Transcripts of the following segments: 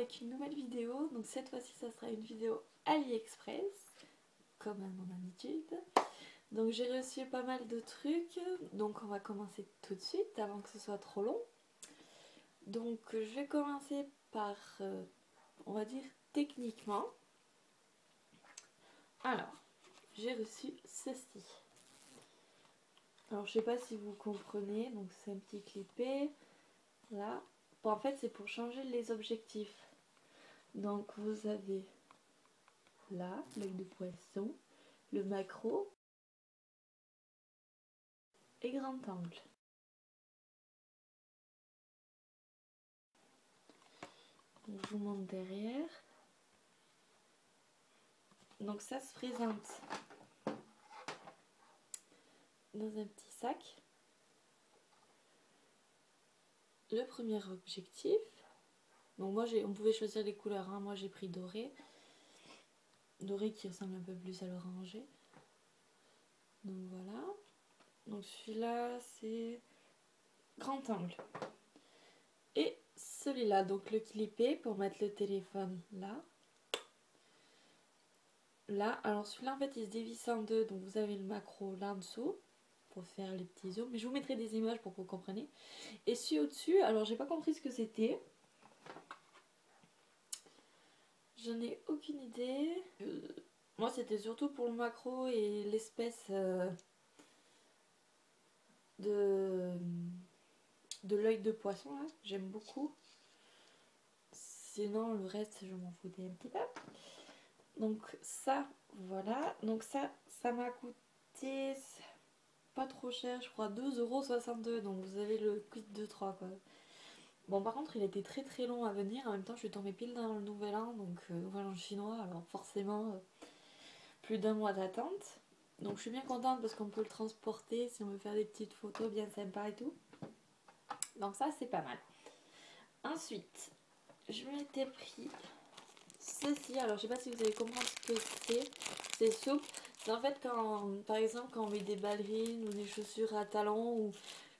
avec une nouvelle vidéo. Donc cette fois-ci ça sera une vidéo AliExpress, comme à mon habitude. Donc j'ai reçu pas mal de trucs, donc on va commencer tout de suite avant que ce soit trop long. Donc je vais commencer par, on va dire techniquement. Alors, j'ai reçu ceci. Alors je sais pas si vous comprenez, donc c'est un petit clipé, là. Bon, en fait c'est pour changer les objectifs. Donc vous avez là, l'œil de poisson, le macro et grand angle. Donc, je vous montre derrière. Donc ça se présente dans un petit sac. Le premier objectif. Donc moi on pouvait choisir les couleurs, hein. Moi j'ai pris doré. Doré qui ressemble un peu plus à l'oranger. Donc voilà. Donc celui-là c'est grand angle. Et celui-là, donc le clipé pour mettre le téléphone là. Là, alors celui-là en fait il se dévisse en deux, donc vous avez le macro là en dessous pour faire les petits zooms, mais je vous mettrai des images pour que vous compreniez. Et celui au-dessus, alors j'ai pas compris ce que c'était, j'en ai aucune idée. Moi c'était surtout pour le macro et l'espèce de l'œil de poisson là, j'aime beaucoup. Sinon le reste je m'en foutais un petit peu. Donc ça, voilà, donc ça m'a coûté pas trop cher, je crois 2,62 €, donc vous avez le kit de 3 quoi. Bon par contre il était très très long à venir, en même temps je suis tombée pile dans le nouvel an, donc nouvel an chinois, alors forcément plus d'un mois d'attente. Donc je suis bien contente parce qu'on peut le transporter si on veut faire des petites photos bien sympas et tout. Donc ça c'est pas mal. Ensuite, je m'étais pris ceci, alors je sais pas si vous allez comprendre ce que c'est souple. C'est en fait quand, par exemple, quand on met des ballerines ou des chaussures à talons ou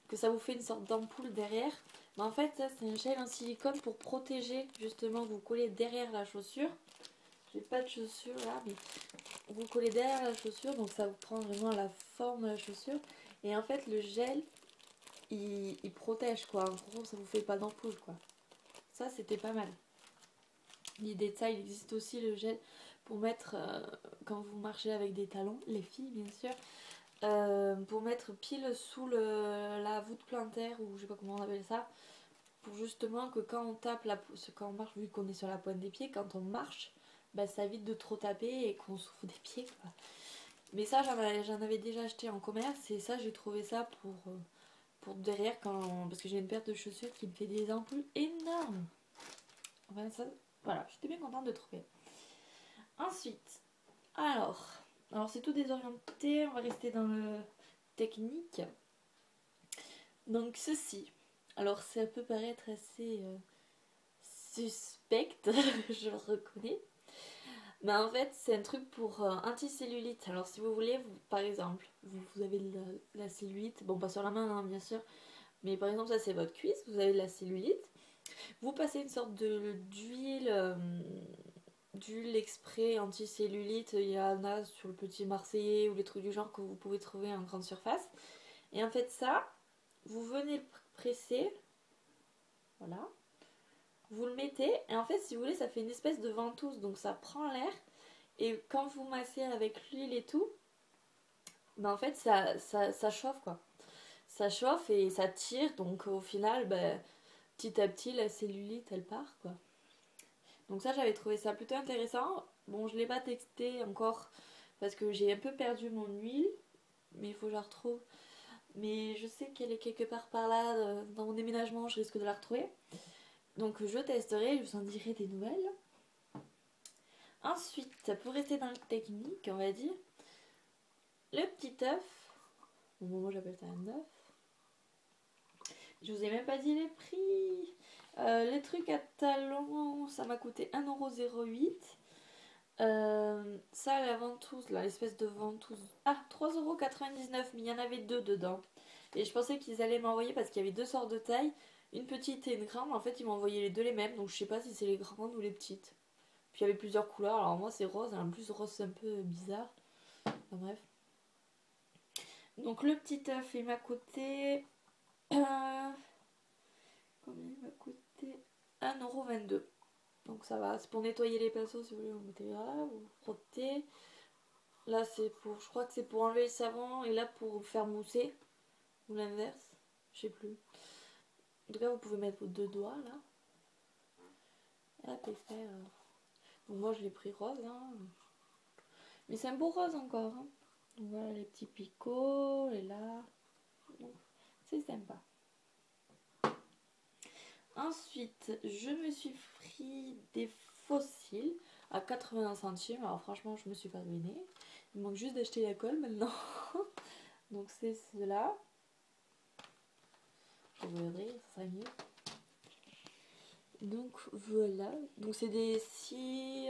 que ça vous fait une sorte d'ampoule derrière. Mais en fait, ça c'est un gel en silicone pour protéger, justement, vous collez derrière la chaussure. J'ai pas de chaussure là, mais vous collez derrière la chaussure, donc ça vous prend vraiment la forme de la chaussure. Et en fait, le gel, il protège quoi. En gros, ça vous fait pas d'ampoule quoi. Ça, c'était pas mal. L'idée de ça, il existe aussi le gel pour mettre quand vous marchez avec des talons, les filles bien sûr, pour mettre pile sous la voûte plantaire ou je sais pas comment on appelle ça, pour justement que quand on tape, quand on marche, vu qu'on est sur la pointe des pieds, quand on marche, bah, ça évite de trop taper et qu'on souffre des pieds quoi. Mais ça j'en avais déjà acheté en commerce et ça j'ai trouvé ça pour derrière parce que j'ai une paire de chaussures qui me fait des ampoules énormes. Enfin ça, voilà, j'étais bien contente de trouver. Ensuite, alors c'est tout désorienté, on va rester dans le technique. Donc ceci, alors ça peut paraître assez suspect, je le reconnais. Mais en fait c'est un truc pour anti-cellulite. Alors si vous voulez, par exemple, vous avez de la cellulite, bon pas sur la main hein, bien sûr, mais par exemple ça c'est votre cuisse, vous avez de la cellulite. Vous passez une sorte d'huile exprès anti-cellulite, il y en a sur le Petit Marseillais ou les trucs du genre que vous pouvez trouver en grande surface. Et en fait ça, vous venez le presser, voilà, vous le mettez et en fait si vous voulez ça fait une espèce de ventouse, donc ça prend l'air et quand vous massez avec l'huile et tout, ben en fait ça chauffe quoi. Ça chauffe et ça tire, donc au final ben, petit à petit la cellulite elle part quoi. Donc ça j'avais trouvé ça plutôt intéressant. Bon je l'ai pas testé encore parce que j'ai un peu perdu mon huile, mais il faut que je la retrouve. Mais je sais qu'elle est quelque part par là dans mon déménagement, je risque de la retrouver. Donc je testerai, je vous en dirai des nouvelles. Ensuite, pour rester dans le technique, on va dire, le petit œuf. Bon, moi j'appelle ça un œuf. Je vous ai même pas dit les prix. Les trucs à talons, ça m'a coûté 1,08 €. Ça, la ventouse, là, l'espèce de ventouse. Ah, 3,99 €, mais il y en avait deux dedans. Et je pensais qu'ils allaient m'envoyer parce qu'il y avait deux sortes de tailles. une petite et une grande. En fait, ils m'ont envoyé les deux les mêmes, donc je sais pas si c'est les grandes ou les petites. Puis il y avait plusieurs couleurs, alors moi c'est rose, et en plus rose c'est un peu bizarre. Enfin, bref. Donc le petit œuf il m'a coûté... combien il m'a coûté 1,22 €. Donc ça va, c'est pour nettoyer les pinceaux si vous voulez, vous mettez là, vous frottez. Là c'est pour, je crois que c'est pour enlever le savon et là pour faire mousser. Ou l'inverse, je sais plus. En tout cas vous pouvez mettre vos deux doigts là. Et hop, et faire... Donc moi je l'ai pris rose, hein. Mais c'est un beau rose encore, hein. Donc voilà les petits picots, et là. Donc c'est sympa. Ensuite, je me suis pris des fossiles à 80 centimes. Alors franchement, je me suis pas ruinée. Il manque juste d'acheter la colle maintenant. Donc c'est cela. Je vais ouvrir, ça sera mieux. Donc voilà. Donc c'est des 6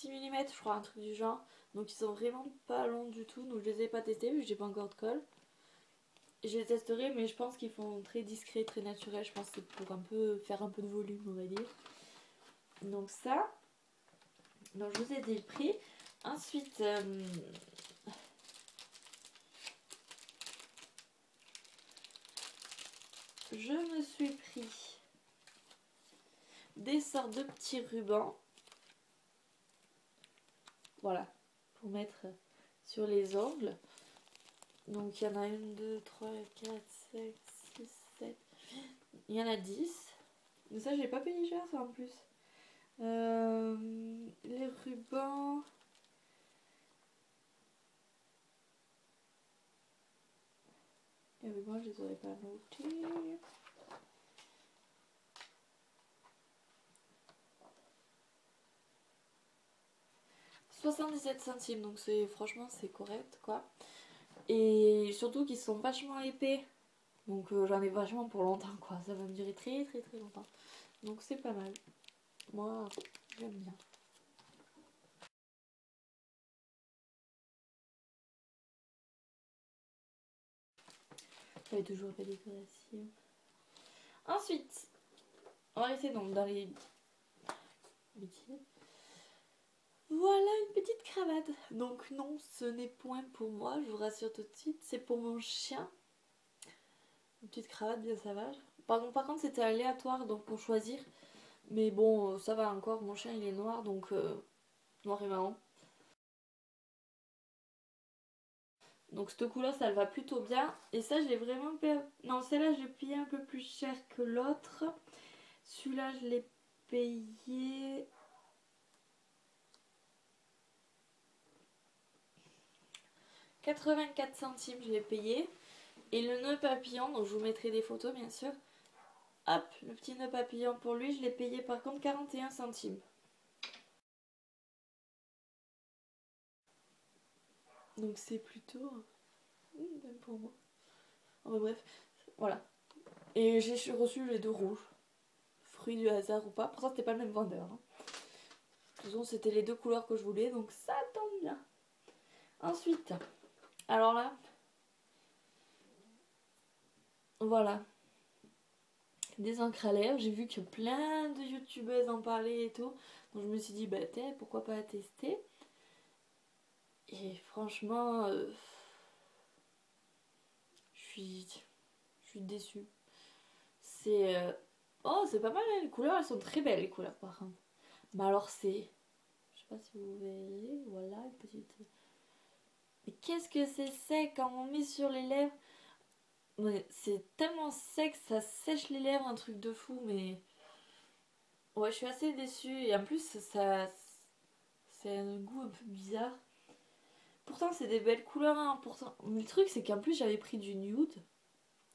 mm, je crois, un truc du genre. Donc ils sont vraiment pas longs du tout. Donc je les ai pas testés vu que j'ai pas encore de colle. Je les testerai, mais je pense qu'ils font très discret, très naturel. Je pense que c'est pour un peu faire un peu de volume, on va dire. Donc ça. Donc je vous ai dit le prix. Ensuite, je me suis pris des sortes de petits rubans. Voilà, pour mettre sur les ongles. Donc il y en a 1, 2, 3, 4, 5, 6, 7. Il y en a 10. Mais ça, j'ai pas payé cher, ça en plus. Les rubans. Les rubans, je les aurais pas notés. 77 centimes, donc c'est franchement c'est correct quoi. Et surtout qu'ils sont vachement épais. Donc j'en ai vachement pour longtemps quoi. Ça va me durer très très très longtemps. Donc c'est pas mal. Moi j'aime bien. J'avais toujours pas décoration. Ensuite, on va rester donc dans les bêtises. Voilà une petite cravate. Donc non, ce n'est point pour moi, je vous rassure tout de suite. C'est pour mon chien. Une petite cravate bien sauvage. Par contre c'était aléatoire donc pour choisir. Mais bon, ça va encore. Mon chien il est noir donc noir et marron. Donc cette couleur ça le va plutôt bien. Et ça je l'ai vraiment payé... Non, celle-là je l'ai payé un peu plus cher que l'autre. Celui-là je l'ai payé... 84 centimes je l'ai payé. Et le nœud papillon, donc je vous mettrai des photos bien sûr. Hop, le petit nœud papillon pour lui, je l'ai payé par contre 41 centimes. Donc c'est plutôt... même pour moi. Enfin, bref, voilà. Et j'ai reçu les deux rouges. Fruit du hasard ou pas. Pourtant c'était pas le même vendeur. Hein. De toute façon c'était les deux couleurs que je voulais, donc ça tombe bien. Ensuite, alors là, voilà. Des encres à lèvres. J'ai vu que plein de youtubeuses en parlaient et tout. Donc je me suis dit, bah pourquoi pas tester. Et franchement, je suis déçue. C'est... Oh, c'est pas mal, hein, les couleurs, elles sont très belles, les couleurs, par contre. Mais alors, c'est... Je sais pas si vous verrez, voilà, une petite... Mais qu'est-ce que c'est sec quand on met sur les lèvres. C'est tellement sec, ça sèche les lèvres, un truc de fou, mais... Ouais, je suis assez déçue, et en plus, ça... C'est un goût un peu bizarre. Pourtant, c'est des belles couleurs, hein, pourtant... Mais le truc, c'est qu'en plus, j'avais pris du nude.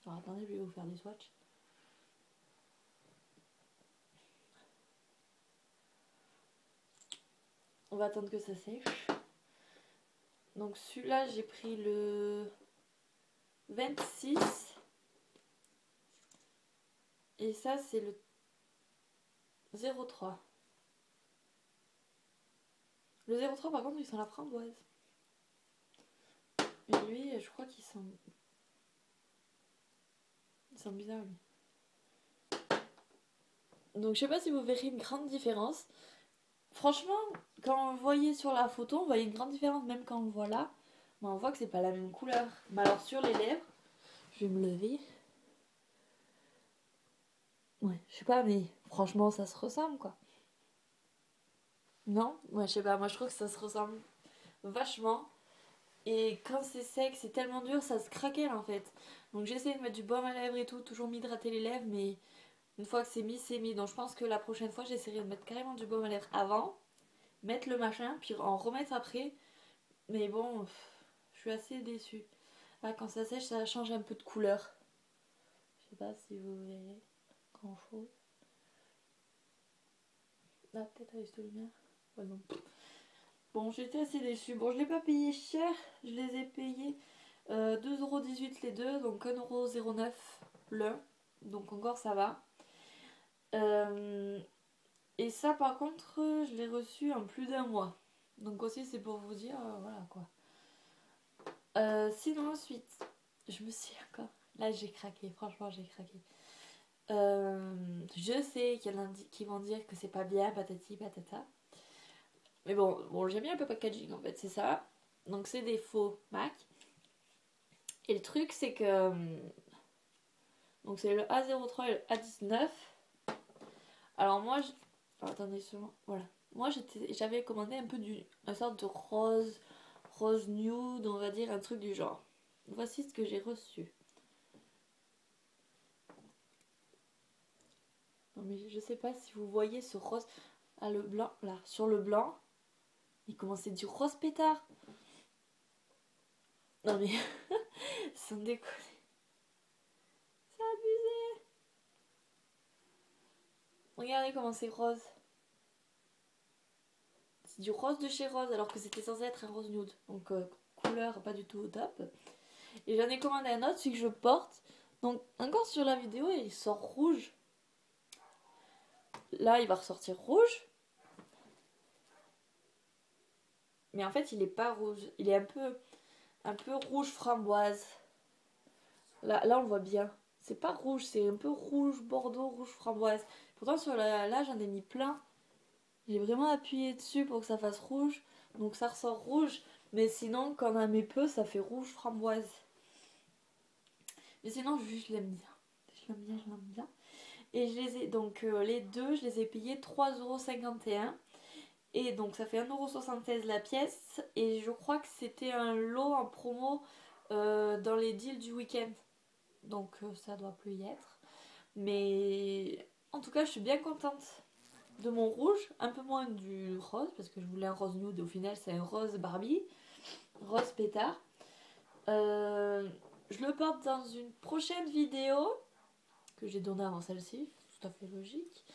Alors, attendez, je vais vous faire des swatchs. On va attendre que ça sèche. Donc celui-là, j'ai pris le 26. Et ça, c'est le 03. Le 03, par contre, il sent la framboise. Et lui, je crois qu'il sent... Il sent bizarre, lui. Donc je sais pas si vous verrez une grande différence. Franchement, quand on le voyait sur la photo, on voyait une grande différence, même quand on le voit là. Mais on voit que c'est pas la même couleur. Mais alors sur les lèvres, je vais me lever. Ouais, je sais pas, mais franchement, ça se ressemble quoi. Non? Ouais, je sais pas, moi je trouve que ça se ressemble vachement. Et quand c'est sec, c'est tellement dur, ça se craquelle en fait. Donc j'essaie de mettre du baume à lèvres et tout, toujours m'hydrater les lèvres, mais une fois que c'est mis, c'est mis. Donc je pense que la prochaine fois, j'essaierai de mettre carrément du baume à lèvres avant, mettre le machin, puis en remettre après. Mais bon, je suis assez déçue. Là, quand ça sèche, ça change un peu de couleur. Je sais pas si vous verrez grand chose. Là, peut-être avec cette lumière. Ouais, non. Bon, j'étais assez déçue. Bon, je l'ai pas payé cher, je les ai payés 2,18€ les deux, donc 1,09€ l'un. Donc encore ça va. Et ça par contre, je l'ai reçu en plus d'un mois. Donc aussi c'est pour vous dire, voilà quoi. Sinon ensuite, je me suis encore... Là j'ai craqué, franchement j'ai craqué. Je sais qu'il y en a qui vont dire que c'est pas bien, patati patata. Mais bon j'aime bien un peu packaging en fait, c'est ça. Donc c'est des faux Mac. Et le truc c'est que... donc c'est le A03 et le A19. Alors moi, attendez seulement, voilà. Moi j'avais commandé un peu une sorte de rose nude, on va dire, un truc du genre. Voici ce que j'ai reçu. Non mais je sais pas si vous voyez ce rose. Ah le blanc, là, sur le blanc. Il commençait du rose pétard. Non mais, sans déconner. C'est abusé. Regardez comment c'est rose. C'est du rose de chez Rose alors que c'était censé être un rose nude. Donc couleur pas du tout au top. Et j'en ai commandé un autre, celui que je porte. Donc encore sur la vidéo, il sort rouge. Là, il va ressortir rouge. Mais en fait, il est pas rouge. Il est un peu rouge framboise. Là, on le voit bien. C'est pas rouge, c'est un peu rouge bordeaux, rouge framboise. Pourtant, sur là, j'en ai mis plein. J'ai vraiment appuyé dessus pour que ça fasse rouge. Donc ça ressort rouge. Mais sinon, quand on en met peu, ça fait rouge framboise. Mais sinon, je l'aime bien. Je l'aime bien, je l'aime bien. Et je les ai, donc les deux, je les ai payés 3,51€. Et donc ça fait 1,76€ la pièce. Et je crois que c'était un lot en promo dans les deals du week-end. Donc ça doit plus y être. Mais en tout cas, je suis bien contente de mon rouge. Un peu moins du rose, parce que je voulais un rose nude. Au final, c'est un rose Barbie. Rose pétard. Je le porte dans une prochaine vidéo que j'ai donnée avant celle-ci. Tout à fait logique.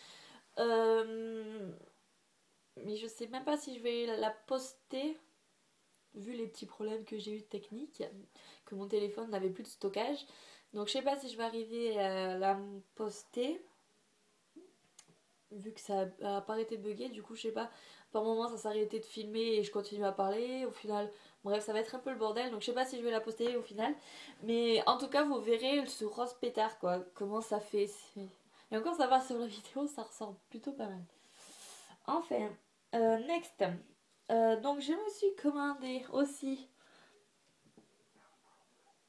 Mais je sais même pas si je vais la poster vu les petits problèmes que j'ai eu techniques, que mon téléphone n'avait plus de stockage. Donc je sais pas si je vais arriver à la poster vu que ça a pas arrêté de bugger. Du coup je sais pas, par moment ça s'est arrêté de filmer et je continue à parler. Au final, bref, ça va être un peu le bordel. Donc je sais pas si je vais la poster au final. Mais en tout cas vous verrez ce rose pétard quoi, comment ça fait. Et encore ça va sur la vidéo, ça ressort plutôt pas mal. Enfin, next. Donc je me suis commandé aussi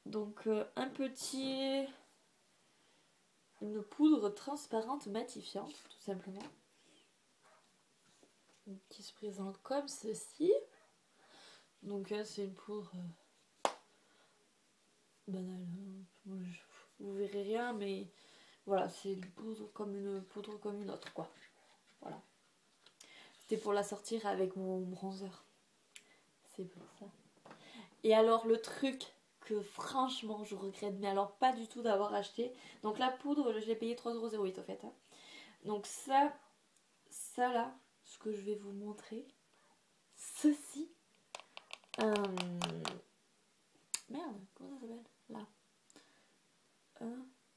donc une poudre transparente matifiante tout simplement, qui se présente comme ceci. Donc c'est une poudre banale, vous verrez rien, mais voilà, c'est une poudre comme une autre quoi. Voilà, c'était pour la sortir avec mon bronzer, c'est pour ça. Et alors le truc que franchement je regrette, mais alors pas du tout d'avoir acheté. Donc la poudre, je l'ai payé 3,08€ au fait. Hein. Donc ça là, ce que je vais vous montrer, ceci. Merde, comment ça s'appelle? Là.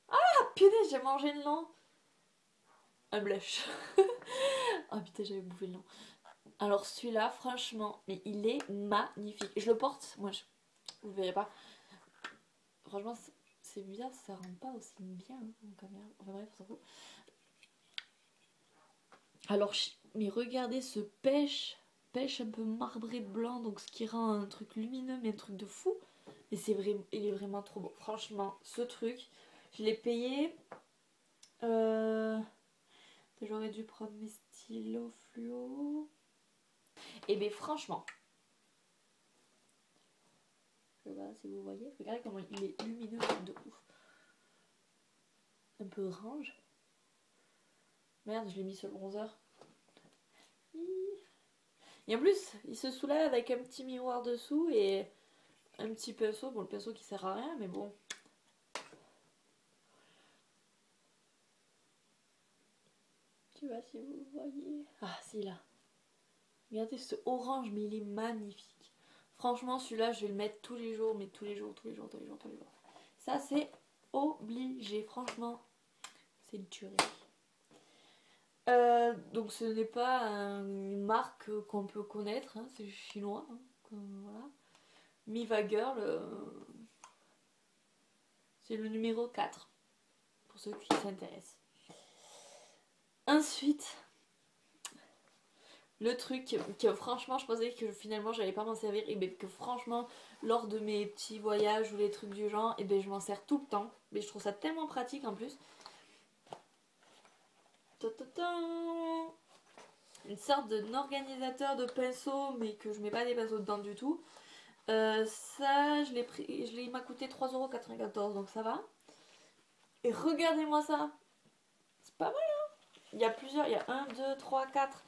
Ah punaise, j'ai mangé le nom. Un blush. Oh putain, j'avais bouffé le nom. Alors celui-là, franchement, mais il est magnifique. Je le porte, moi vous le verrez pas. Franchement, c'est bizarre, ça rend pas aussi bien hein, en caméra. Enfin bref, on s'en fout. Alors, mais regardez ce pêche un peu marbré de blanc, donc ce qui rend un truc lumineux, mais un truc de fou. Et c'est vrai, il est vraiment trop beau. Franchement, ce truc, je l'ai payé. J'aurais dû prendre mes stylos fluo. Et bien franchement, je sais pas si vous voyez, regardez comment il est lumineux de ouf. Un peu orange. Merde, je l'ai mis sur le bronzer. Et en plus, il se soulève avec un petit miroir dessous et un petit pinceau. Bon, le pinceau qui sert à rien, mais bon. Je sais pas si vous voyez. Ah, si, là. Regardez ce orange, mais il est magnifique. Franchement, celui-là, je vais le mettre tous les jours, mais tous les jours. Ça, c'est obligé. Franchement, c'est une tuerie. Donc ce n'est pas une marque qu'on peut connaître, hein, c'est chinois. Hein, voilà. Miva Girl, c'est le numéro 4, pour ceux qui s'intéressent. Ensuite, le truc que franchement je pensais que finalement j'allais pas m'en servir, et bien que franchement lors de mes petits voyages ou les trucs du genre, et bien je m'en sers tout le temps. Mais je trouve ça tellement pratique en plus. Une sorte d'organisateur de pinceaux, mais que je mets pas des pinceaux dedans du tout. Ça, il m'a coûté 3,94€, donc ça va. Et regardez-moi ça. C'est pas mal, hein. Il y a plusieurs, il y a 1, 2, 3, 4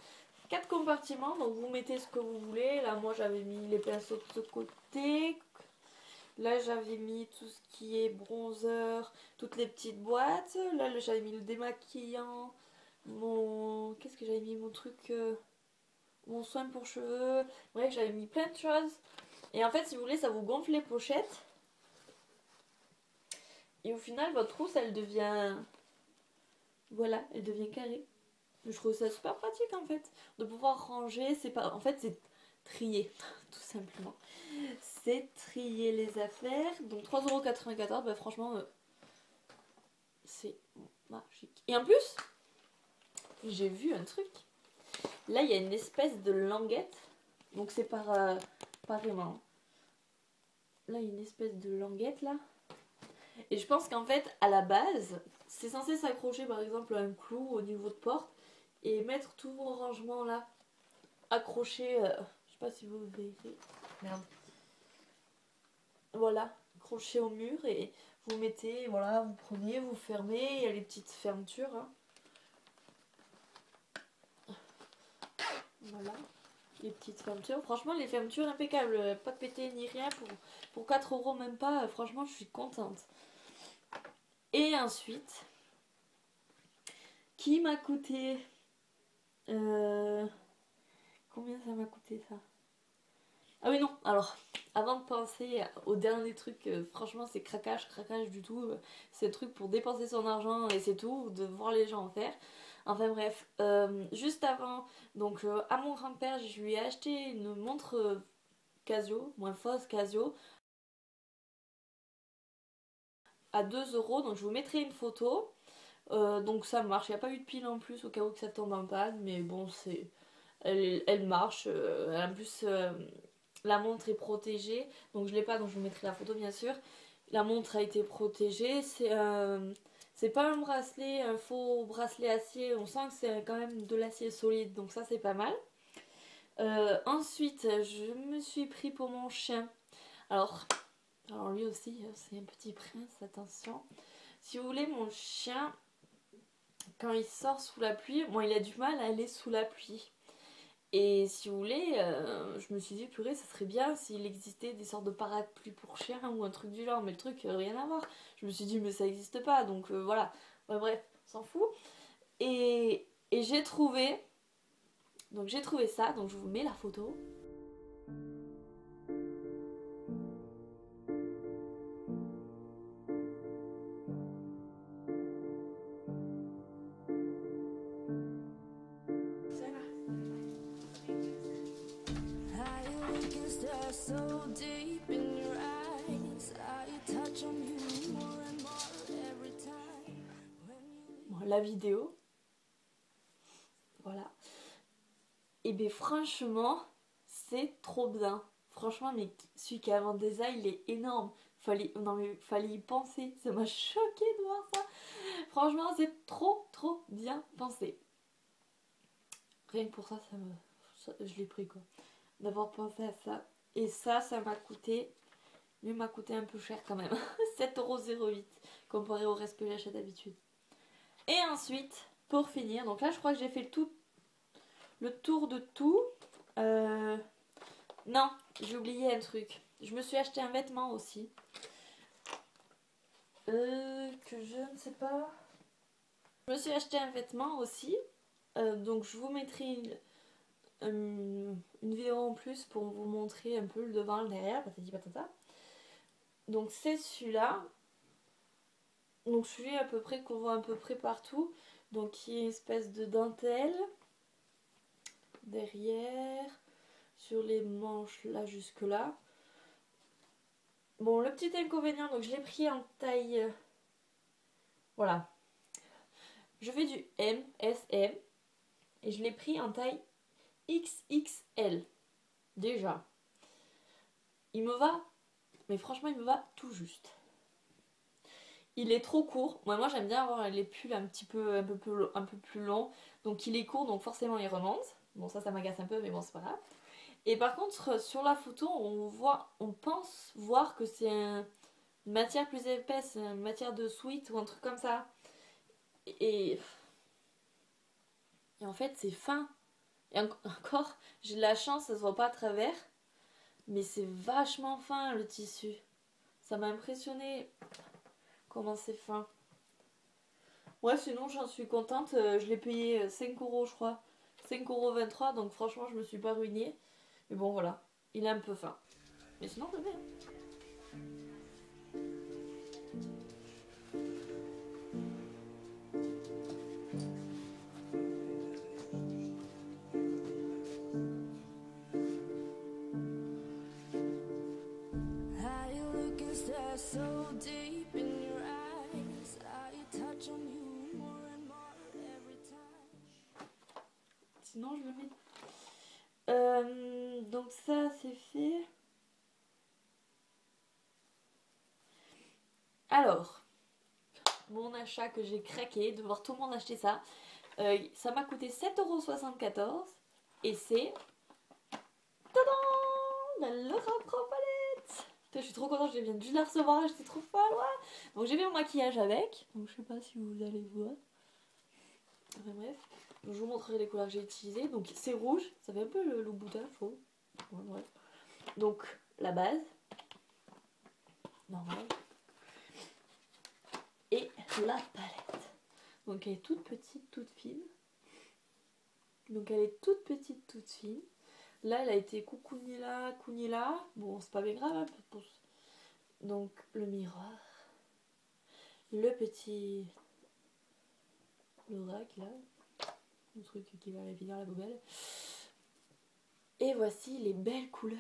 compartiments, donc vous mettez ce que vous voulez. Là, moi, j'avais mis les pinceaux de ce côté. Là, j'avais mis tout ce qui est bronzer, toutes les petites boîtes. Là, j'avais mis le démaquillant, Qu'est-ce que j'avais mis? Mon truc... mon soin pour cheveux. Bref, j'avais mis plein de choses. Et en fait, si vous voulez, ça vous gonfle les pochettes. Et au final, votre trousse, elle devient... Voilà, elle devient carrée. Je trouve ça super pratique, en fait. De pouvoir ranger, c'est pas... En fait, c'est trier, tout simplement. C'est trier les affaires. Donc 3,94€, bah franchement, c'est magique. Et en plus, j'ai vu un truc. Là, il y a une espèce de languette. Donc c'est par aimant. Là, il y a une espèce de languette, là. Et je pense qu'en fait, à la base, c'est censé s'accrocher, par exemple, à un clou au niveau de porte. Et mettre tous vos rangements, là, accrochés... je sais pas si vous verrez. Merde. Voilà, accrochés au mur. Et vous mettez, voilà, vous prenez, vous fermez. Il y a les petites fermetures, hein. Voilà, les petites fermetures. Franchement, les fermetures impeccables. Pas de pété ni rien. Pour 4€ même pas. Franchement, je suis contente. Et ensuite, qui m'a coûté... combien ça m'a coûté ça? Ah oui, non, alors, avant de penser au dernier truc, franchement, c'est craquage du tout. C'est le truc pour dépenser son argent et c'est tout, de voir les gens en faire. Enfin bref, juste avant, donc à mon grand-père, je lui ai acheté une montre Casio, moins fausse Casio, à 2€, donc je vous mettrai une photo. Donc ça marche, il n'y a pas eu de pile en plus au cas où que ça tombe en panne, mais bon, elle marche. En plus, la montre est protégée, donc je l'ai pas, donc je vous mettrai la photo bien sûr. La montre a été protégée, c'est pas un bracelet, un faux bracelet acier, on sent que c'est quand même de l'acier solide, donc ça c'est pas mal. Ensuite, je me suis pris pour mon chien. Alors lui aussi, c'est un petit prince, attention. Si vous voulez, mon chien, quand il sort sous la pluie, bon, il a du mal à aller sous la pluie. Et si vous voulez, je me suis dit, purée, ça serait bien s'il existait des sortes de parapluies pour chiens ou un truc du genre, mais le truc, rien à voir. Je me suis dit, mais ça n'existe pas, donc voilà. Ouais, bref, on s'en fout. Et j'ai trouvé, donc j'ai trouvé ça, donc je vous mets la photo. Bon, la vidéo. Voilà. Et bien franchement, c'est trop bien. Franchement, mais celui qui a inventé ça, il est énorme. Non mais fallait y penser. Ça m'a choqué de voir ça. Franchement, c'est trop bien pensé. Rien que pour ça, je l'ai pris quoi. D'avoir pensé à ça. Et ça m'a coûté... Lui m'a coûté un peu cher quand même. 7,08€ comparé au reste que j'achète d'habitude. Et ensuite, pour finir, donc là je crois que j'ai fait le tour de tout. Non, j'ai oublié un truc. Je me suis acheté un vêtement aussi. Que je ne sais pas. Je me suis acheté un vêtement aussi. Donc je vous mettrai une vidéo en plus pour vous montrer un peu le devant, le derrière, patati patata. Donc c'est celui-là. Donc celui à peu près qu'on voit à peu près partout. Donc qui est une espèce de dentelle. Derrière. Sur les manches là jusque là. Bon, le petit inconvénient, donc je l'ai pris en taille... Voilà. Je fais du M, S, M. Et je l'ai pris en taille XXL. Déjà. Il me va, mais franchement il me va tout juste. Il est trop court. Moi j'aime bien avoir les pulls un peu plus longs. Donc il est court, donc forcément il remonte. Bon ça m'agace un peu, mais bon c'est pas grave. Et par contre sur la photo on pense voir que c'est une matière plus épaisse, une matière de sweat ou un truc comme ça. Et en fait c'est fin. Et encore, j'ai de la chance, ça se voit pas à travers. Mais c'est vachement fin le tissu. Ça m'a impressionné comment c'est fin. Ouais, sinon j'en suis contente. Je l'ai payé 5€ je crois. 5,23€. Donc franchement, je me suis pas ruinée. Mais bon, voilà. Il est un peu fin. Mais sinon, je bien. Sinon, je le mets. Donc ça, c'est fait. Alors, mon achat que j'ai craqué, de voir tout le monde acheter ça. Ça m'a coûté 7,74€. Et c'est... Tadam! La Laura Pro Palette! Je suis trop contente, je viens juste de la recevoir, j'étais trop folle, ouais! Donc j'ai fait mon maquillage avec. Donc je sais pas si vous allez voir. Enfin bref. Je vous montrerai les couleurs que j'ai utilisées. Donc c'est rouge, ça fait un peu le boutin, je trouve. Ouais, bref. Donc la base. Normal. Et la palette. Donc elle est toute petite, toute fine. Donc elle est toute petite, toute fine. Là elle a été coucounée là. Bon c'est pas bien grave. Hein. Donc le miroir. Le petit... l'oracle là. Le truc qui va finir la poubelle. Et voici les belles couleurs.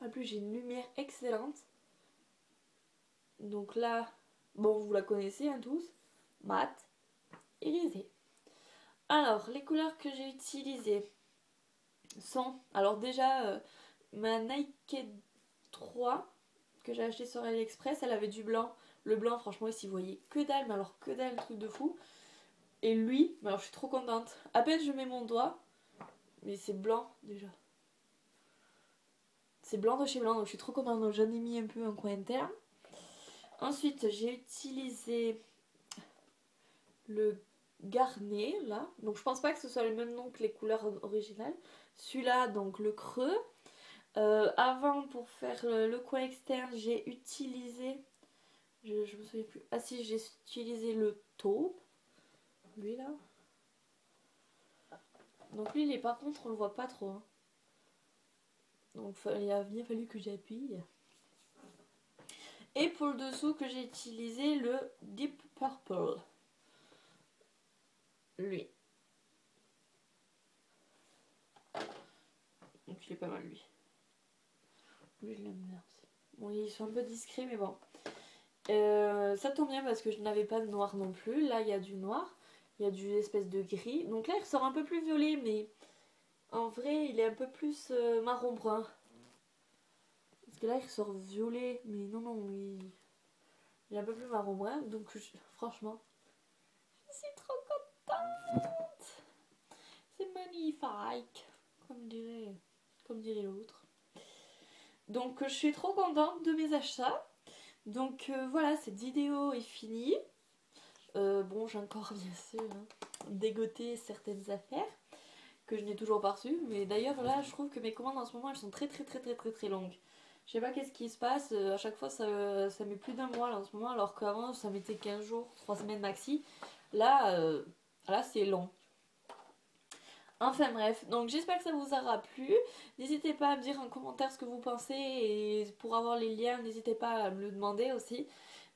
En plus j'ai une lumière excellente. Donc là, bon vous la connaissez hein, tous. Mat, irisé. Alors les couleurs que j'ai utilisées sont... Alors déjà ma Nike 3 que j'ai acheté sur AliExpress, elle avait du blanc. Le blanc franchement ici vous voyez que dalle, mais alors que dalle, truc de fou. Et lui, alors je suis trop contente. À peine je mets mon doigt, mais c'est blanc déjà. C'est blanc de chez blanc, donc je suis trop contente. Donc j'en ai mis un peu un coin interne. Ensuite, j'ai utilisé le Garnet, là. Donc je pense pas que ce soit le même nom que les couleurs originales. Celui-là, donc le creux. Avant, pour faire le coin externe, j'ai utilisé... Je me souviens plus. Ah si, j'ai utilisé le taupe. Lui, là. Donc lui, par contre, on le voit pas trop. Hein. Donc il a bien fallu que j'appuie. Et pour le dessous que j'ai utilisé le Deep Purple. Lui. Donc il est pas mal lui. Lui je l'aime bien aussi. Bon ils sont un peu discrets mais bon. Ça tombe bien parce que je n'avais pas de noir non plus. Là il y a du noir. Il y a du espèce de gris. Donc là il ressort un peu plus violet mais En vrai, il est un peu plus marron brun. Parce que là, il sort violet. Mais non, non, il est un peu plus marron brun. Donc, franchement, je suis trop contente. C'est magnifique. Comme dirait l'autre. Donc, je suis trop contente de mes achats. Donc, voilà, cette vidéo est finie. Bon, j'ai encore, bien sûr, dégoté certaines affaires que je n'ai toujours pas reçues. Mais d'ailleurs, là, je trouve que mes commandes en ce moment, elles sont très, très, très, très, très, très longues. Je sais pas qu'est-ce qui se passe. À chaque fois, ça met plus d'un mois là, en ce moment, alors qu'avant, ça mettait 15 jours, 3 semaines maxi. Là, c'est long. Enfin bref, donc j'espère que ça vous aura plu. N'hésitez pas à me dire en commentaire ce que vous pensez et pour avoir les liens, n'hésitez pas à me le demander aussi,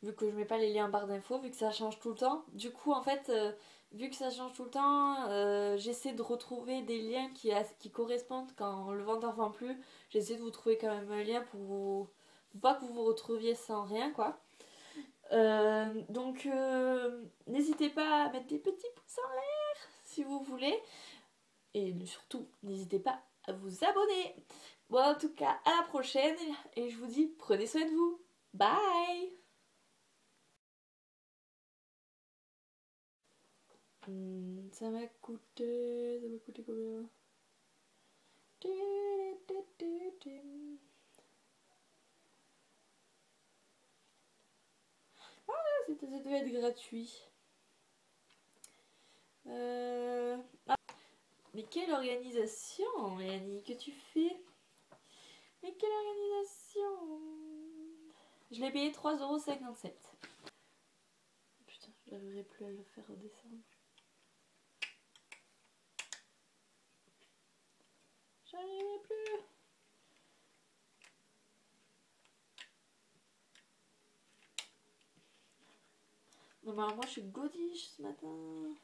vu que je mets pas les liens en barre d'infos, vu que ça change tout le temps. Du coup, en fait, vu que ça change tout le temps, j'essaie de retrouver des liens qui correspondent quand le vendeur vend plus. J'essaie de vous trouver quand même un lien pour pas que vous vous retrouviez sans rien, quoi. Donc, n'hésitez pas à mettre des petits pouces en l'air si vous voulez. Et surtout, n'hésitez pas à vous abonner. Bon, en tout cas, à la prochaine. Et je vous dis, prenez soin de vous. Bye. Ça m'a coûté combien? Ça devait être gratuit. Mais quelle organisation, Mélanie, que tu fais? Mais quelle organisation! Je l'ai payé 3,57 €. Putain, je n'arriverai plus à le faire redescendre. J'arriverai plus. Non, mais alors moi je suis godiche ce matin.